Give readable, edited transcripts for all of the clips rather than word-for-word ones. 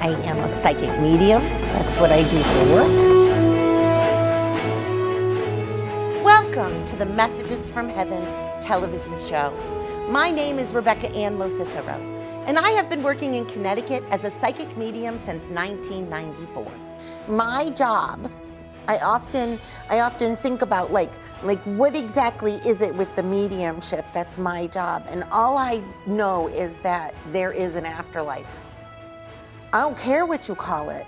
I am a psychic medium. That's what I do for work. Welcome to the Messages from Heaven television show. My name is Rebecca Ann LoCicero, and I have been working in Connecticut as a psychic medium since 1994. My job, I often think about like what exactly is it with the mediumship that's my job, and all I know is that there is an afterlife. I don't care what you call it.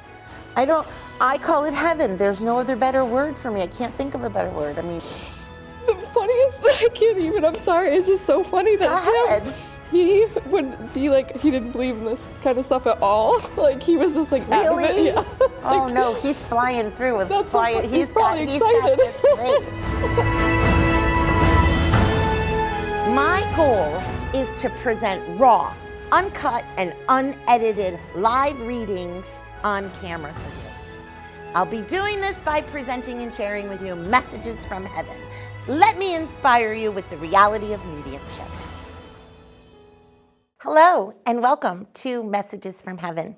I call it heaven. There's no other better word for me. I can't think of a better word. I mean, the funniest, I can't even, I'm sorry, it's just so funny that Tim, he would be like, he didn't believe in this kind of stuff at all. Like, he was just like, really? Adamant, yeah. Oh no, he's flying through with flying. He's got this great. My goal is to present raw, uncut, and unedited live readings on camera for you. I'll be doing this by presenting and sharing with you messages from heaven. Let me inspire you with the reality of mediumship. Hello, and welcome to Messages from Heaven.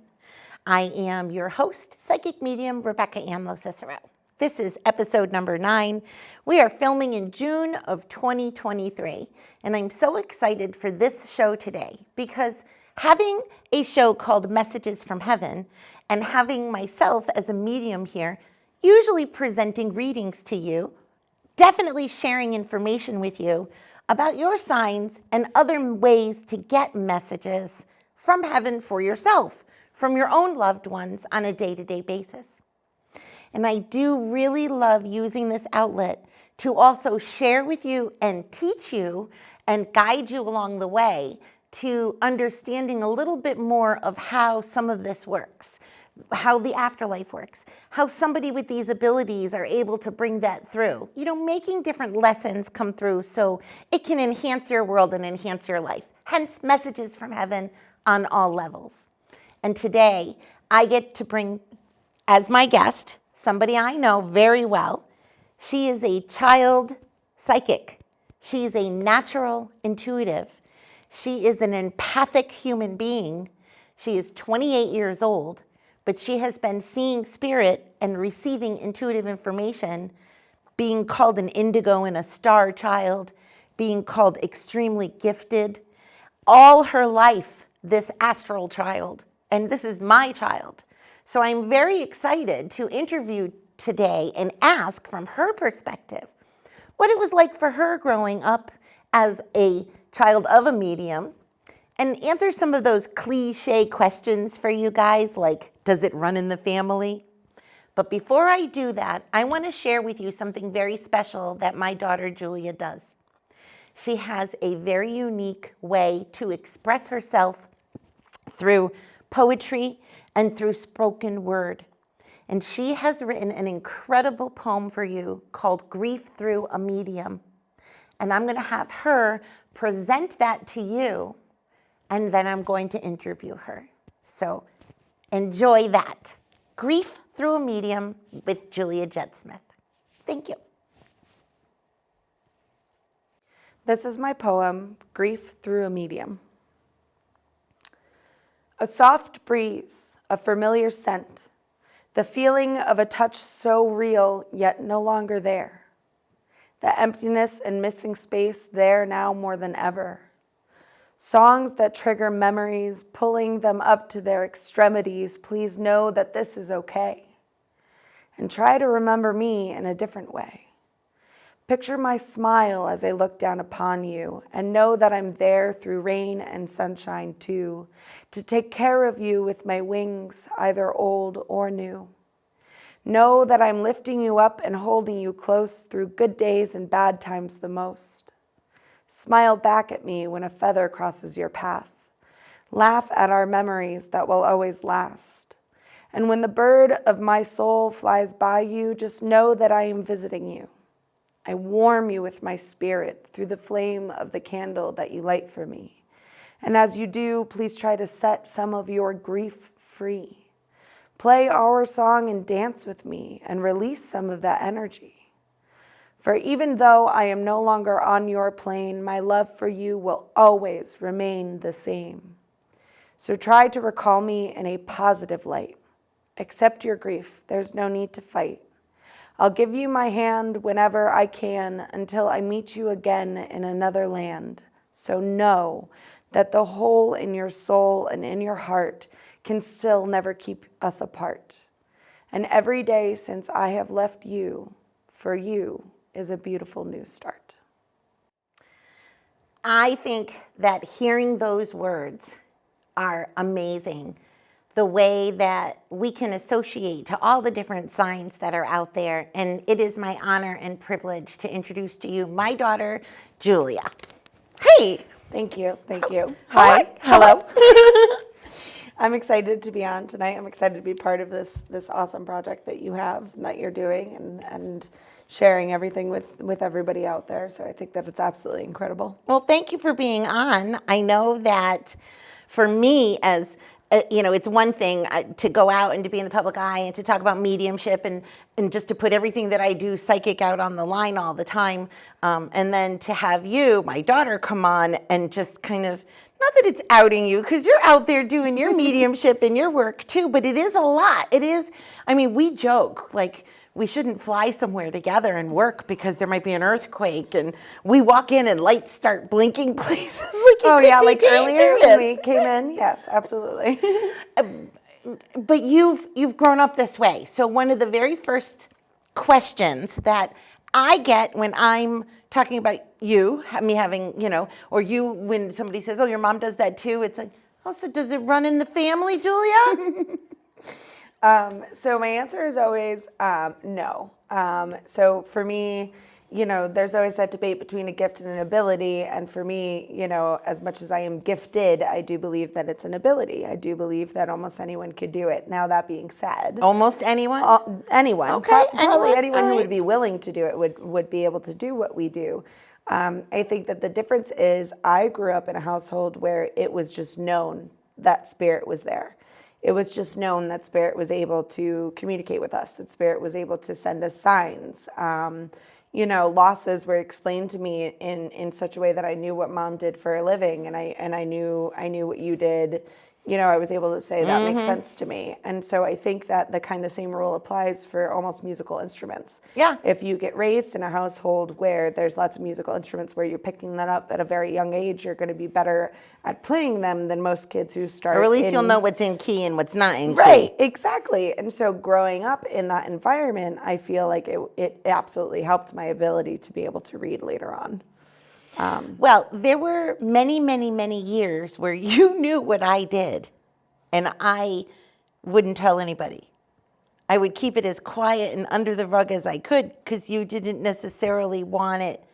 I am your host, psychic medium Rebecca Ann LoCicero. This is episode number 9. We are filming in June of 2023, and I'm so excited for this show today because having a show called Messages from Heaven and having myself as a medium here, usually presenting readings to you, definitely sharing information with you about your signs and other ways to get messages from heaven for yourself, from your own loved ones on a day-to-day basis. And I do really love using this outlet to also share with you and teach you and guide you along the way to understanding a little bit more of how some of this works, how the afterlife works, how somebody with these abilities are able to bring that through. You know, making different lessons come through so it can enhance your world and enhance your life. Hence, messages from heaven on all levels. And today, I get to bring as my guest somebody I know very well. She is a child psychic. She is a natural intuitive. She is an empathic human being. She is 28 years old, but she has been seeing spirit and receiving intuitive information, being called an indigo and a star child, being called extremely gifted. All her life, this astral child, and this is my child. So I'm very excited to interview today and ask from her perspective what it was like for her growing up as a child of a medium, and answer some of those cliche questions for you guys, like, does it run in the family? But before I do that, I want to share with you something very special that my daughter Julia does. She has a very unique way to express herself through poetry and through spoken word. And she has written an incredible poem for you called Grief Through a Medium. And I'm going to have her present that to you, and then I'm going to interview her. So enjoy that. Grief Through a Medium with Julia Jett-Smith. Thank you. This is my poem, Grief Through a Medium. A soft breeze, a familiar scent, the feeling of a touch so real yet no longer there. The emptiness and missing space there now more than ever. Songs that trigger memories, pulling them up to their extremities. Please know that this is okay. And try to remember me in a different way. Picture my smile as I look down upon you, and know that I'm there through rain and sunshine too, to take care of you with my wings, either old or new. Know that I'm lifting you up and holding you close through good days and bad times the most. Smile back at me when a feather crosses your path. Laugh at our memories that will always last. And when the bird of my soul flies by you, just know that I am visiting you. I warm you with my spirit through the flame of the candle that you light for me. And as you do, please try to set some of your grief free. Play our song and dance with me and release some of that energy. For even though I am no longer on your plane, my love for you will always remain the same. So try to recall me in a positive light. Accept your grief. There's no need to fight. I'll give you my hand whenever I can until I meet you again in another land. So know that the hole in your soul and in your heart can still never keep us apart. And every day since I have left you, for you is a beautiful new start. I think that hearing those words are amazing. The way that we can associate to all the different signs that are out there. And it is my honor and privilege to introduce to you my daughter, Julia. Hey. Thank you. Thank you. Hi. Hello. I'm excited to be on tonight. I'm excited to be part of this awesome project that you have and that you're doing and sharing everything with everybody out there. So I think that it's absolutely incredible. Well, thank you for being on. I know that for me, as it's one thing to go out and to be in the public eye and to talk about mediumship and just to put everything that I do psychic out on the line all the time. And then to have you, my daughter, come on and just kind of, not that it's outing you, because you're out there doing your mediumship and your work too, but it is a lot. It is, we joke, like, we shouldn't fly somewhere together and work because there might be an earthquake, and we walk in and lights start blinking places. Like earlier when we came in. Yes, absolutely. But you've grown up this way. So one of the very first questions that I get when I'm talking about you, me having, or you, when somebody says, oh, your mom does that too, it's like, oh, so does it run in the family, Julia? So my answer is always no. So for me, there's always that debate between a gift and an ability. And for me, as much as I am gifted, I do believe that it's an ability. I do believe that almost anyone could do it. Now, that being said. Almost anyone? Anyone. Okay. Probably anyone who would be willing to do it would be able to do what we do. I think that the difference is I grew up in a household where it was just known that spirit was there. It was just known that spirit was able to communicate with us, that spirit was able to send us signs. Losses were explained to me in such a way that I knew what mom did for a living, and I knew what you did. I was able to say that makes sense to me. And so I think that the kind of same rule applies for almost musical instruments. Yeah. If you get raised in a household where there's lots of musical instruments, where you're picking that up at a very young age, you're going to be better at playing them than most kids who start. Or at least you'll know what's in key and what's not in key. Right, exactly. And so growing up in that environment, I feel like it absolutely helped my ability to be able to read later on. Well, there were many, many, many years where you knew what I did, and I wouldn't tell anybody. I would keep it as quiet and under the rug as I could because you didn't necessarily want it.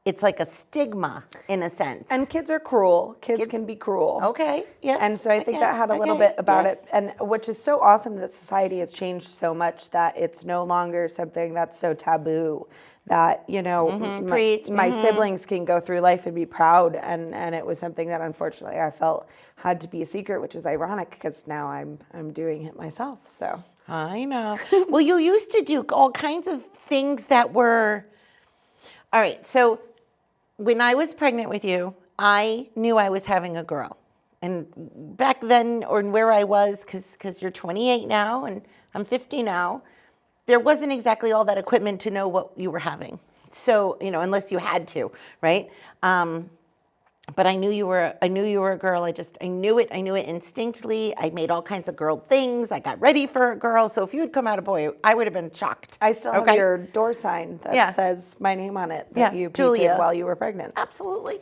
It's like a stigma in a sense. And kids are cruel. Kids can be cruel. Okay, yes. And so I think that had a little bit about it, and which is so awesome that society has changed so much that it's no longer something that's so taboo. That, my siblings can go through life and be proud, and it was something that unfortunately I felt had to be a secret, which is ironic because now I'm doing it myself. So I know. Well, you used to do all kinds of things that were, all right, so when I was pregnant with you, I knew I was having a girl. And back then, or where I was, because you're 28 now and I'm 50 now, there wasn't exactly all that equipment to know what you were having. So, unless you had to, right? But I knew you were a girl. I knew it instinctively. I made all kinds of girl things. I got ready for a girl. So if you had come out a boy, I would have been shocked. I still have your door sign that says my name on it that you painted Julia. While you were pregnant. Absolutely.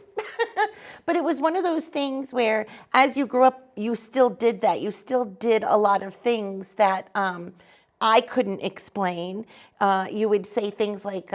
But it was one of those things where as you grew up, you still did that. You still did a lot of things that I couldn't explain. You would say things like,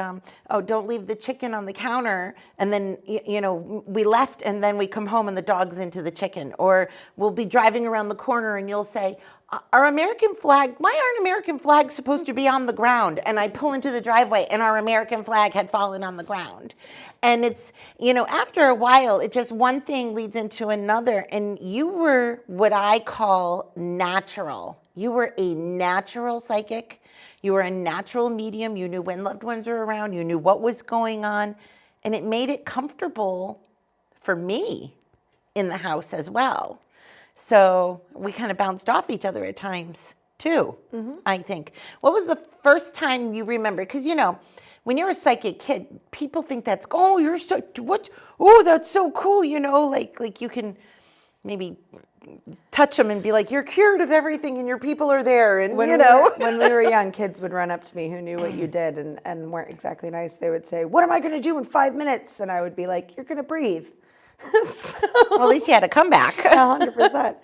oh, don't leave the chicken on the counter. And then, we left and then we come home and the dog's into the chicken. Or we'll be driving around the corner and you'll say, why aren't American flags supposed to be on the ground? And I pull into the driveway and our American flag had fallen on the ground. And it's, after a while, it just one thing leads into another. And you were what I call natural. You were a natural psychic. You were a natural medium. You knew when loved ones were around. You knew what was going on. And it made it comfortable for me in the house as well. So we kind of bounced off each other at times too, I think. What was the first time you remember? Because, when you're a psychic kid, people think that's, oh, you're so, what? Oh, that's so cool, like you can maybe touch them and be like, you're cured of everything and your people are there. And, When we were young, kids would run up to me who knew what you did and weren't exactly nice. They would say, what am I going to do in 5 minutes? And I would be like, you're going to breathe. Well, at least you had a comeback. 100%.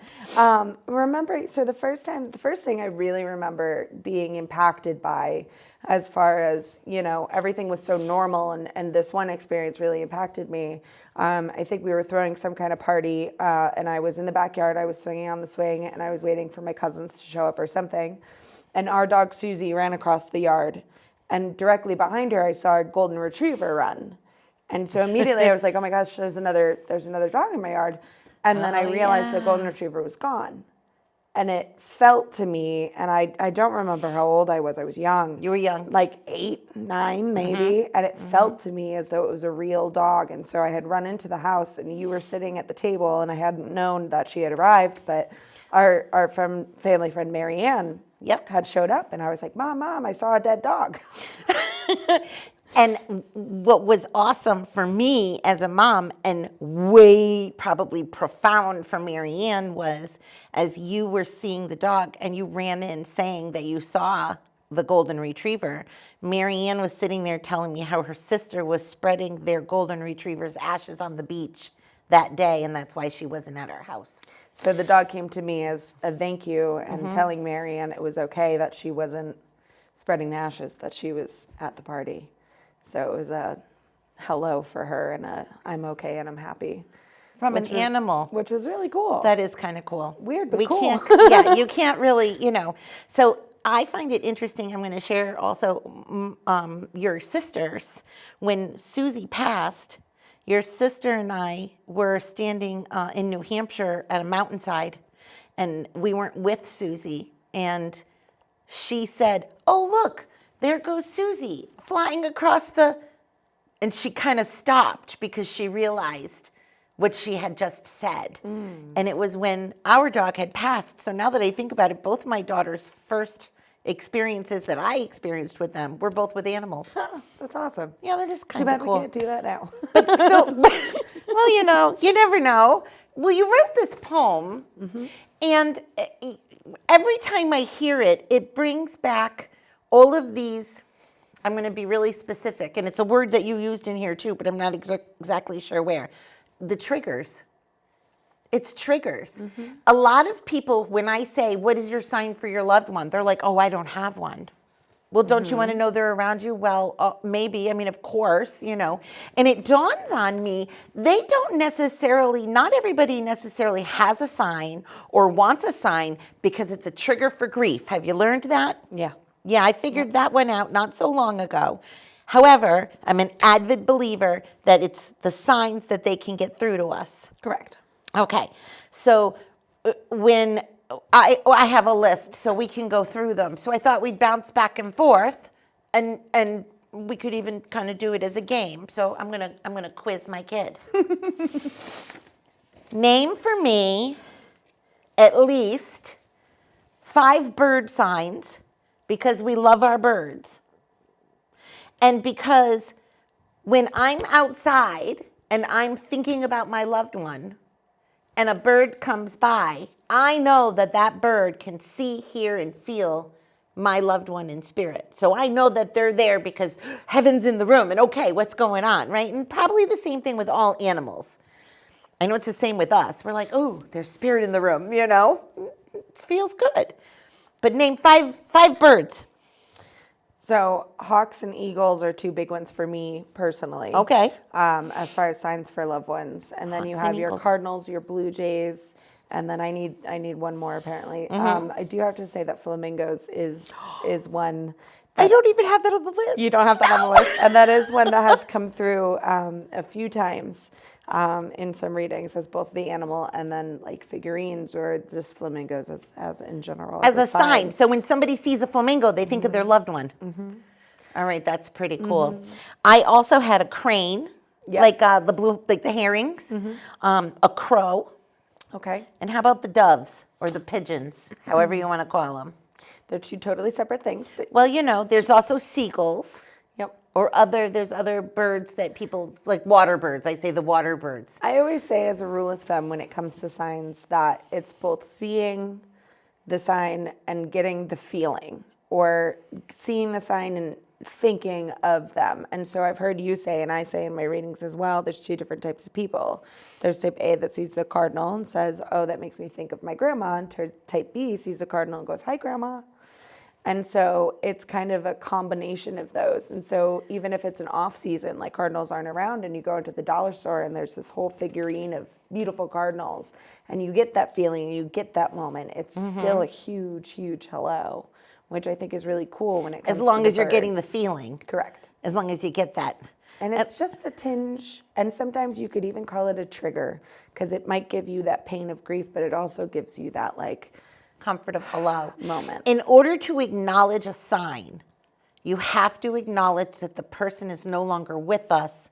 The first thing I really remember being impacted by, as far as, everything was so normal and this one experience really impacted me. I think we were throwing some kind of party and I was in the backyard. I was swinging on the swing and I was waiting for my cousins to show up or something. And our dog Susie ran across the yard. And directly behind her, I saw a golden retriever run. And so immediately I was like, oh my gosh, there's another dog in my yard. And then I realized the golden retriever was gone. And it felt to me, and I don't remember how old I was. I was young. You were young. Like 8, 9 maybe. And it felt to me as though it was a real dog. And so I had run into the house and you were sitting at the table and I hadn't known that she had arrived. But our family friend Mary Ann had showed up. And I was like, Mom, I saw a dead dog. And what was awesome for me as a mom and way probably profound for Marianne was as you were seeing the dog and you ran in saying that you saw the golden retriever, Marianne was sitting there telling me how her sister was spreading their golden retriever's ashes on the beach that day, and that's why she wasn't at our house. So the dog came to me as a thank you and telling Marianne it was okay that she wasn't spreading the ashes, that she was at the party. So it was a hello for her and a I'm okay and I'm happy. From an animal. Which was really cool. That is kind of cool. Weird, but cool. You can't really, So I find it interesting. I'm going to share also your sisters. When Susie passed, your sister and I were standing in New Hampshire at a mountainside, and we weren't with Susie. And she said, oh, look, there goes Susie flying across and she kind of stopped because she realized what she had just said. And it was when our dog had passed. So now that I think about it, both my daughter's first experiences that I experienced with them were both with animals. That's awesome. Yeah, that is kind Too of bad cool. we can't do that now. Well, you never know. Well, you wrote this poem, and every time I hear it, it brings back all of these. I'm going to be really specific, and it's a word that you used in here too, but I'm not exactly sure where. The triggers. It's triggers. A lot of people, when I say, what is your sign for your loved one? They're like, oh, I don't have one. Well, don't you want to know they're around you? Well, maybe. I mean, of course, And it dawns on me, they don't necessarily, not everybody necessarily has a sign or wants a sign because it's a trigger for grief. Have you learned that? Yeah. Yeah, I figured that one out not so long ago. However, I'm an avid believer that it's the signs that they can get through to us. Correct. Okay, so when I have a list, so we can go through them. So I thought we'd bounce back and forth, and we could even kind of do it as a game. So I'm gonna quiz my kid. Name for me at least 5 bird signs, because we love our birds. And because when I'm outside and I'm thinking about my loved one and a bird comes by, I know that that bird can see, hear, and feel my loved one in spirit. So I know that they're there because heaven's in the room and okay, what's going on, right? And probably the same thing with all animals. I know it's the same with us. We're like, oh, there's spirit in the room, It feels good. But name 5 birds. So hawks and eagles are 2 big ones for me personally. Okay. As far as signs for loved ones, and then you have your eagles. cardinals, your blue jays, and then I need one more apparently. I do have to say that flamingos is one. I don't even have that on the list. You don't have that on the list, and that is one that has come through a few times in some readings as both the animal and then like figurines or just flamingos as in general. As a sign. So when somebody sees a flamingo, they think of their loved one. All right, that's pretty cool. I also had a crane, Yes. like the blue, like the herrings, a crow. Okay. And how about the doves or the pigeons, however you want to call them? They're two totally separate things, but Well, there's also seagulls. yep. Or there's other birds that people, like water birds. I say the water birds. I always say as a rule of thumb when it comes to signs that it's both seeing the sign and getting the feeling, or seeing the sign and thinking of them. And so I've heard you say, and I say in my readings as well, there's two different types of people. There's type A that sees the cardinal and says, oh, that makes me think of my grandma. And type B sees the cardinal and goes, hi, grandma. And so it's kind of a combination of those. And so even if it's an off season, like cardinals aren't around, and you go into the dollar store and there's this whole figurine of beautiful cardinals, and you get that feeling, you get that moment, it's still a huge, huge hello, which I think is really cool when it comes to As long the as you're getting the birds. feeling. Correct. As long as you get that. And it's just a tinge, and sometimes you could even call it a trigger, because it might give you that pain of grief, but it also gives you that Comfort of hello. moment. In order to acknowledge a sign, you have to acknowledge that the person is no longer with us,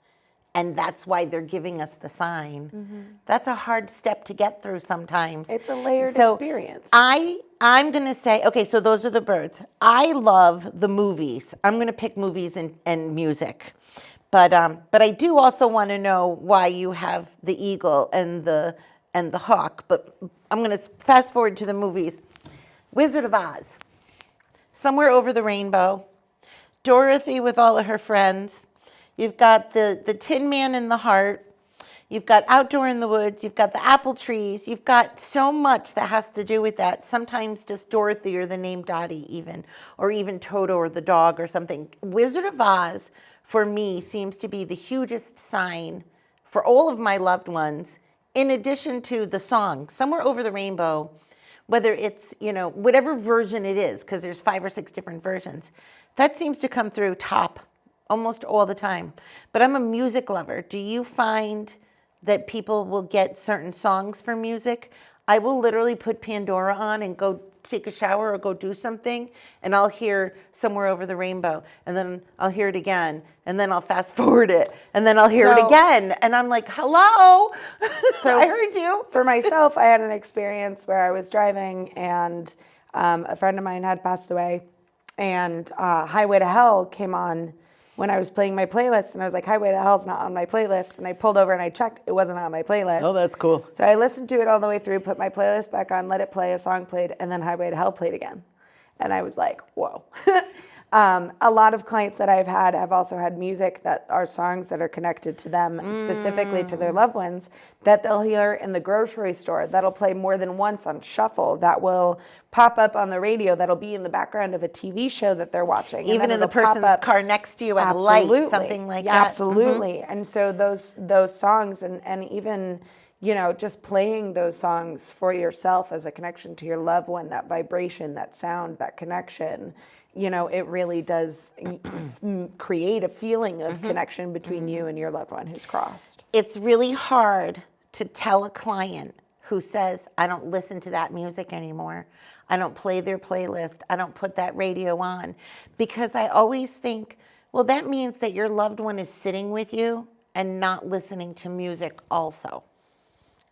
and that's why they're giving us the sign. That's a hard step to get through sometimes. It's a layered So experience. I'm going to say, okay, so those are the birds. I love the movies. I'm going to pick movies and music. But I do also want to know why you have the eagle and the hawk. But I'm going to fast forward to the movies. Wizard of Oz, Somewhere Over the Rainbow, Dorothy with all of her friends. You've got the Tin Man in the Heart. You've got Outdoor in the Woods. You've got the apple trees. You've got so much that has to do with that. Sometimes just Dorothy or the name Dottie even, or even Toto or the dog or something. Wizard of Oz, for me, seems to be the hugest sign for all of my loved ones, in addition to the song, Somewhere Over the Rainbow, whether it's, whatever version it is, because there's 5 or 6 different versions, that seems to come through top almost all the time. But I'm a music lover. Do you find that people will get certain songs for music? I will literally put Pandora on and go take a shower or go do something, and I'll hear Somewhere Over the Rainbow, and then I'll hear it again, and then I'll fast forward it, and then I'll hear it again, and I'm like, hello, So I heard you. For myself, I had an experience where I was driving, and a friend of mine had passed away, and Highway to Hell came on when I was playing my playlist, and I was like, Highway to Hell's not on my playlist, and I pulled over and I checked, it wasn't on my playlist. Oh, that's cool. So I listened to it all the way through, put my playlist back on, let it play, a song played, and then Highway to Hell played again. And I was like, whoa. A lot of clients that I've had have also had music that are songs that are connected to them, specifically to their loved ones, that they'll hear in the grocery store, that'll play more than once on shuffle, that will pop up on the radio, that'll be in the background of a TV show that they're watching. Even in the person's car next to you at a light, something like that. Absolutely. And so those songs and even, just playing those songs for yourself as a connection to your loved one, that vibration, that sound, that connection, it really does create a feeling of connection between you and your loved one who's crossed. It's really hard to tell a client who says, I don't listen to that music anymore. I don't play their playlist. I don't put that radio on. Because I always think, well, that means that your loved one is sitting with you and not listening to music also.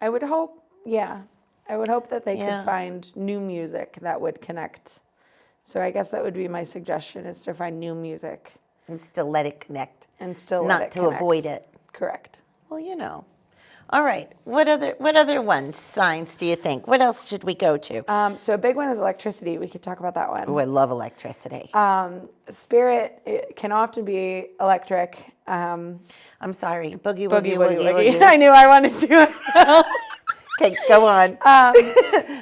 I would hope, I would hope that they could find new music that would connect. So I guess that would be my suggestion, is to find new music. And still let it connect. And still not let it to connect. avoid it. Correct. Well, All right. What other ones, signs do you think? What else should we go to? So a big one is electricity. We could talk about that one. Oh, I love electricity. Spirit, it can often be electric. I'm sorry. Boogie, Boogie, woogie, woogie, woogie, woogie. woogie. I knew I wanted to. Okay, go on.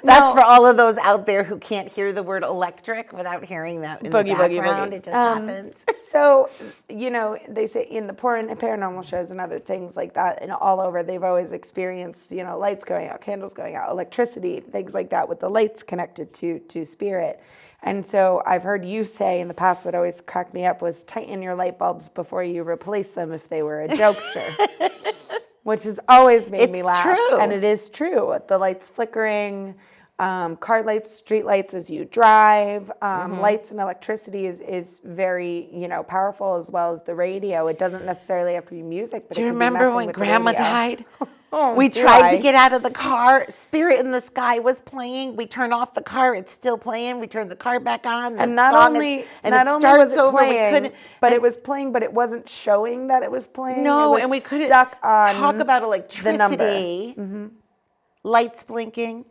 That's for all of those out there who can't hear the word electric without hearing that in Boogie, the boogie, background. boogie. It just happens. So, they say in the paranormal shows and other things like that, and all over, they've always experienced, lights going out, candles going out, electricity, things like that, with the lights connected to spirit. And so I've heard you say in the past, what always cracked me up was tighten your light bulbs before you replace them if they were a jokester. Which has always made me laugh. True. And it is true. The lights flickering, car lights, street lights as you drive, lights and electricity is very, powerful, as well as the radio. It doesn't necessarily have to be music, but Do you it can be remember messing when with the Grandma radio. died? Oh, We tried try. to get out of the car. Spirit in the Sky was playing. We turn off the car. It's still playing. We turn the car back on. And not only was it playing, but it was playing, but it wasn't showing that it was playing. No, it was and we couldn't stuck on talk about the number. electricity, lights blinking.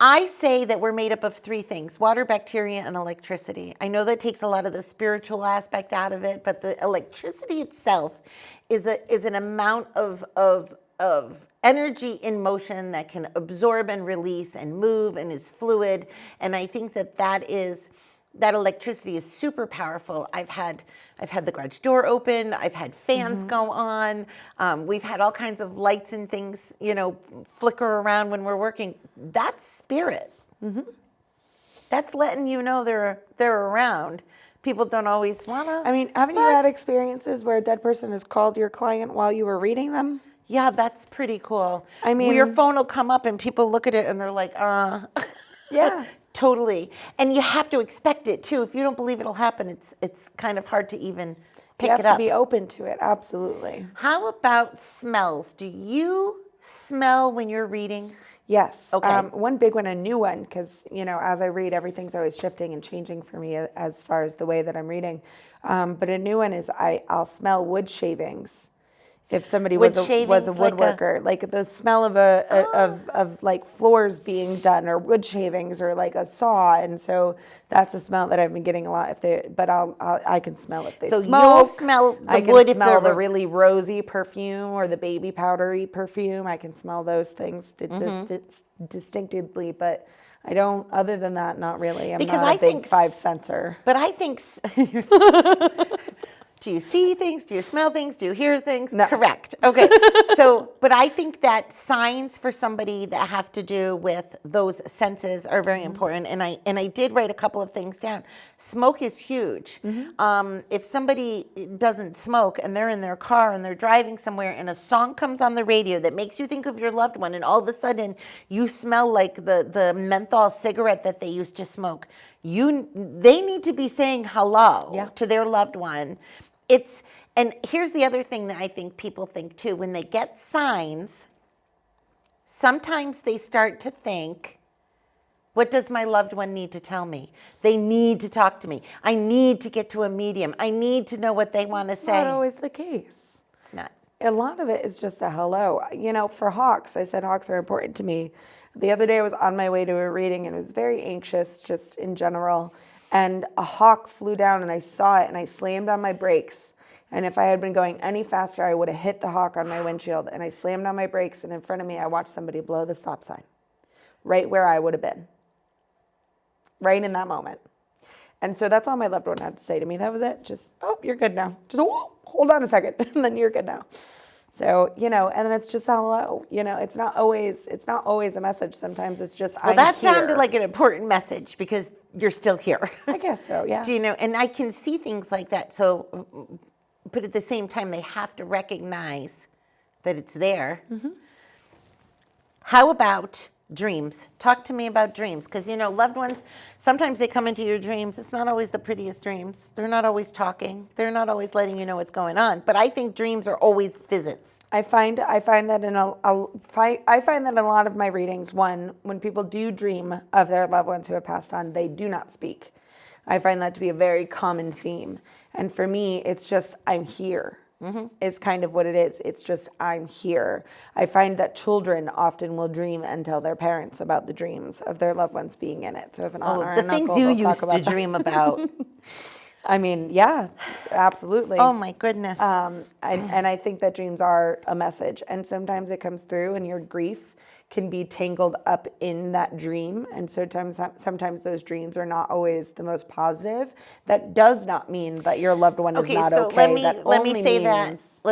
I say that we're made up of three things: water, bacteria, and electricity. I know that takes a lot of the spiritual aspect out of it, but the electricity itself is an amount of energy in motion that can absorb and release and move and is fluid. And I think that electricity is super powerful. I've had the garage door open. I've had fans go on. We've had all kinds of lights and things, flicker around when we're working. That's spirit. That's letting you know they're around. People don't always wanna. I mean, haven't you had experiences where a dead person has called your client while you were reading them? Yeah, that's pretty cool. I mean, your phone will come up and people look at it and they're like, Yeah. Totally. And you have to expect it too. If you don't believe it'll happen, it's kind of hard to even pick You have it up. to be open to it, absolutely. How about smells? Do you smell when you're reading? Yes. Okay. One big one, a new one, because, as I read, everything's always shifting and changing for me as far as the way that I'm reading. But a new one is I'll smell wood shavings. If somebody was a woodworker, like the smell of of like floors being done, or wood shavings, or like a saw, and so that's a smell that I've been getting a lot. I can smell if they smoke. You'll smell the I can wood if smell they're the really rosy perfume or the baby powdery perfume. I can smell those things distinctively, but I don't. Other than that, not really. I'm Because not I a big think five sensor. But I think. Do you see things? Do you smell things? Do you hear things? No. Correct. Okay. But I think that signs for somebody that have to do with those senses are very important. And I did write a couple of things down. Smoke is huge. If somebody doesn't smoke and they're in their car and they're driving somewhere and a song comes on the radio that makes you think of your loved one, and all of a sudden you smell like the menthol cigarette that they used to smoke, they need to be saying hello to their loved one. And here's the other thing that I think people think too. When they get signs, sometimes they start to think, what does my loved one need to tell me? They need to talk to me. I need to get to a medium. I need to know what they want to say. Not always the case. It's not. A lot of it is just a hello. For hawks, I said hawks are important to me. The other day I was on my way to a reading and was very anxious just in general. And a hawk flew down and I saw it and I slammed on my brakes. And if I had been going any faster, I would have hit the hawk on my windshield. And I slammed on my brakes, and in front of me, I watched somebody blow the stop sign right where I would have been, right in that moment. And so that's all my loved one had to say to me. That was it. Just, you're good now. Just, hold on a second, and then you're good now. So, and then it's just hello. It's not always a message. Sometimes it's just, I'm that here. sounded like an important message because you're still here. I guess so, yeah. Do and I can see things like that. So, but at the same time, they have to recognize that it's there. How about dreams? Talk to me about dreams. Because, loved ones, sometimes they come into your dreams. It's not always the prettiest dreams. They're not always talking. They're not always letting you know what's going on. But I think dreams are always visits. I find that in a lot of my readings, when people do dream of their loved ones who have passed on, they do not speak. I find that to be a very common theme. And for me, it's just, I'm here, is kind of what it is. It's just, I'm here. I find that children often will dream and tell their parents about the dreams of their loved ones being in it. So if an aunt or an uncle, they'll talk about the things you used to dream about. I mean, yeah, absolutely. Oh my goodness. And I think that dreams are a message, and sometimes it comes through and your grief can be tangled up in that dream, and sometimes those dreams are not always the most positive. That does not mean that your loved one is not okay. Let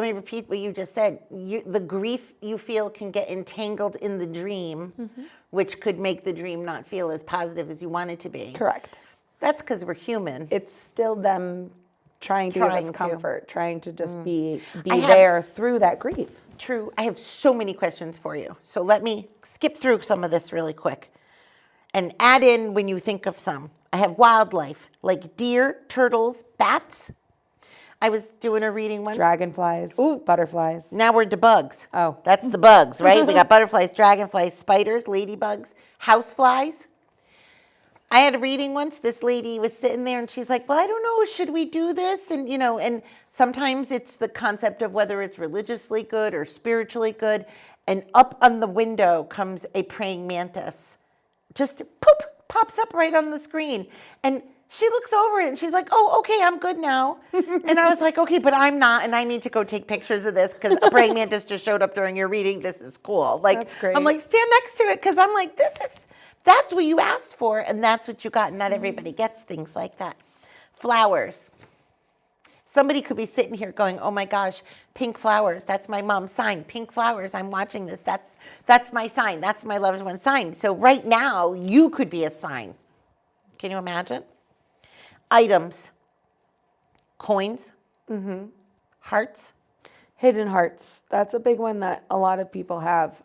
me repeat what you just said. The grief you feel can get entangled in the dream, which could make the dream not feel as positive as you want it to be. Correct. That's because we're human. It's still them trying to give us comfort, trying to just be there through that grief. True. I have so many questions for you. So let me skip through some of this really quick and add in when you think of some. I have wildlife like deer, turtles, bats. I was doing a reading once. Dragonflies, butterflies. Now we're to bugs. Oh. That's the bugs, right? We got butterflies, dragonflies, spiders, ladybugs, houseflies. I had a reading once. This lady was sitting there and she's like, well, I don't know, should we do this? And, and sometimes it's the concept of whether it's religiously good or spiritually good. And up on the window comes a praying mantis. Just poop, pops up right on the screen. And she looks over it and she's like, oh, okay, I'm good now. And I was like, okay, but I'm not. And I need to go take pictures of this because a praying mantis just showed up during your reading. This is cool. Like, that's great. I'm like, stand next to it because I'm like, that's what you asked for, and that's what you got, and not everybody gets things like that. Flowers. Somebody could be sitting here going, oh my gosh, pink flowers, that's my mom's sign. Pink flowers, I'm watching this, that's my sign, that's my loved one's sign. So right now, you could be a sign. Can you imagine? Items. Coins. Hearts. Hidden hearts. That's a big one that a lot of people have.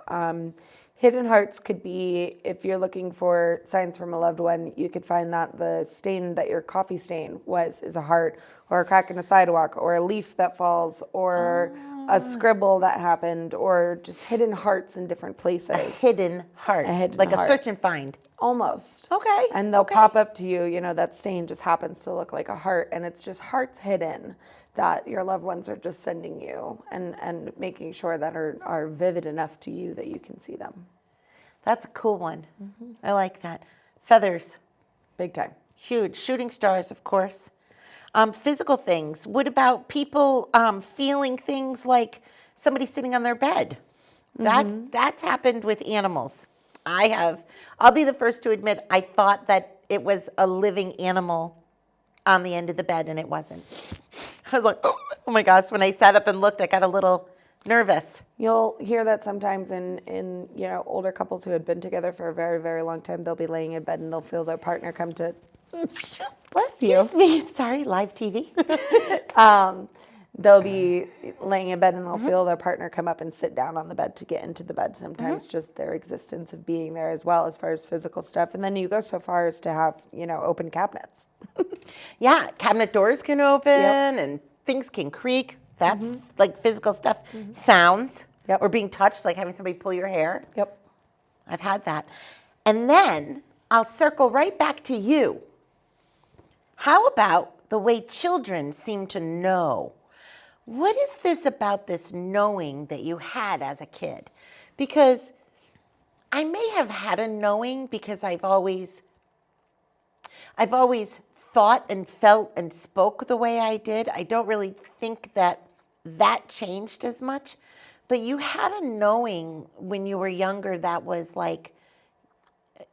Hidden hearts could be, if you're looking for signs from a loved one, you could find that the stain that your coffee stain is a heart, or a crack in a sidewalk, or a leaf that falls, or a scribble that happened, or just hidden hearts in different places. A hidden heart. Like a search and find. Almost. Okay. And they'll pop up to you, that stain just happens to look like a heart, and it's just hearts hidden that your loved ones are just sending you and making sure that are vivid enough to you that you can see them. That's a cool one. I like that. Feathers. Big time. Huge. Shooting stars, of course. Physical things. What about people feeling things like somebody sitting on their bed? That's happened with animals. I'll be the first to admit, I thought that it was a living animal on the end of the bed, and it wasn't. I was like, oh my gosh, when I sat up and looked, I got a little nervous. You'll hear that sometimes in older couples who had been together for a very, very long time. They'll be laying in bed and they'll feel their partner come to, bless you. Excuse me. Sorry, live TV. They'll be laying in bed and they'll feel their partner come up and sit down on the bed to get into the bed. Sometimes just their existence of being there as well, as far as physical stuff. And then you go so far as to have, open cabinets. Yeah, cabinet doors can open and things can creak. That's like physical stuff. Sounds or being touched, like having somebody pull your hair. Yep. I've had that. And then I'll circle right back to you. How about the way children seem to know? What is this about this knowing that you had as a kid? Because I may have had a knowing because I've always thought and felt and spoke the way I did. I don't really think that changed as much. But you had a knowing when you were younger that was like,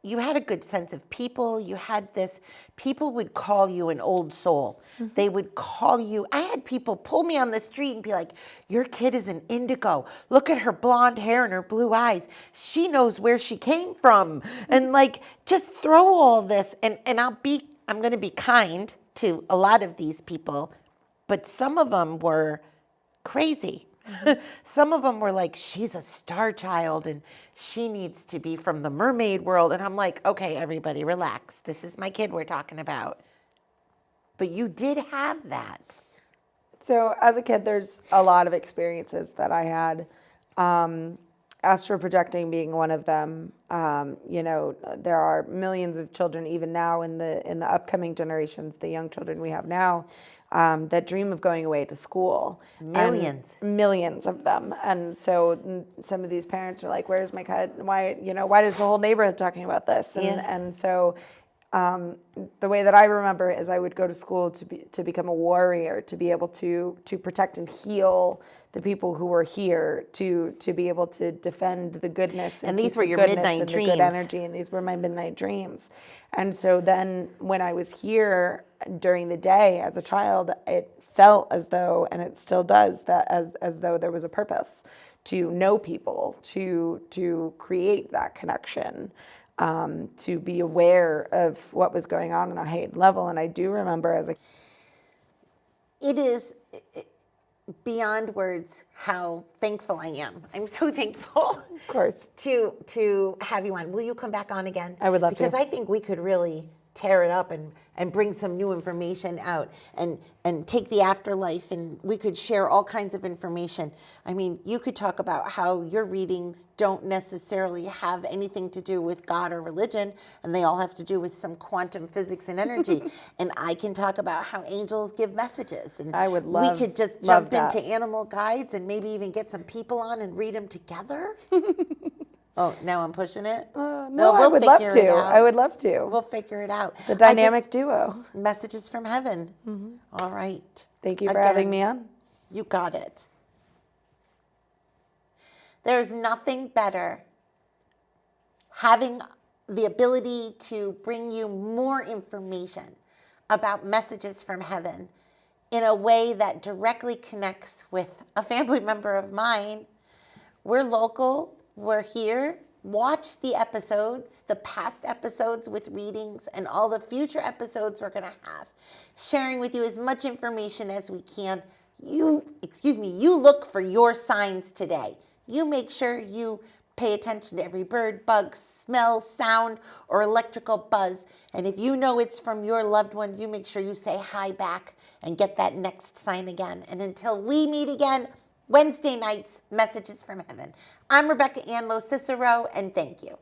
you had a good sense of people. You had this, people would call you an old soul. They would call you, I had people pull me on the street and be like, your kid is an indigo. Look at her blonde hair and her blue eyes. She knows where she came from. And like, just throw all this, and I'm going to be kind to a lot of these people, but some of them were crazy. Some of them were like, she's a star child and she needs to be from the mermaid world. And I'm like, okay, everybody relax. This is my kid we're talking about. But you did have that. So as a kid, there's a lot of experiences that I had. Astro projecting being one of them. There are millions of children even now in the upcoming generations, the young children we have now, that dream of going away to school. Millions of them. And so some of these parents are like, where's my kid? Why does the whole neighborhood talking about this? And so the way that I remember is I would go to school to become a warrior, to be able to protect and heal the people who were here, to be able to defend the goodness and these were your midnight dreams, the good energy, and these were my midnight dreams. And so then when I was here during the day as a child, it felt as though, and it still does, that as though there was a purpose to know people, to create that connection. To be aware of what was going on a heightened level. And I do remember it is beyond words how thankful I am. I'm so thankful, of course, to have you on. Will you come back on again? I would love to. Because I think we could really tear it up and bring some new information out and take the afterlife, and we could share all kinds of information. I mean, you could talk about how your readings don't necessarily have anything to do with God or religion, and they all have to do with some quantum physics and energy. And I can talk about how angels give messages. And I would love, we could just love jump into that. animal guides and maybe even get some people on and read them together. Oh, now I'm pushing it? No, Well, I would love figure it to. out. I would love to. We'll figure it out. The dynamic duo. Messages from heaven. All right. Thank you for having me on. You got it. There's nothing better having the ability to bring you more information about messages from heaven in a way that directly connects with a family member of mine. We're local. We're here. Watch the episodes, the past episodes with readings, and all the future episodes we're going to have, sharing with you as much information as we can. You look for your signs today. You make sure you pay attention to every bird, bug, smell, sound, or electrical buzz. And if you know it's from your loved ones, you make sure you say hi back and get that next sign again. And until we meet again, Wednesday nights, Messages from Heaven. I'm Rebecca Ann LoCicero, and thank you.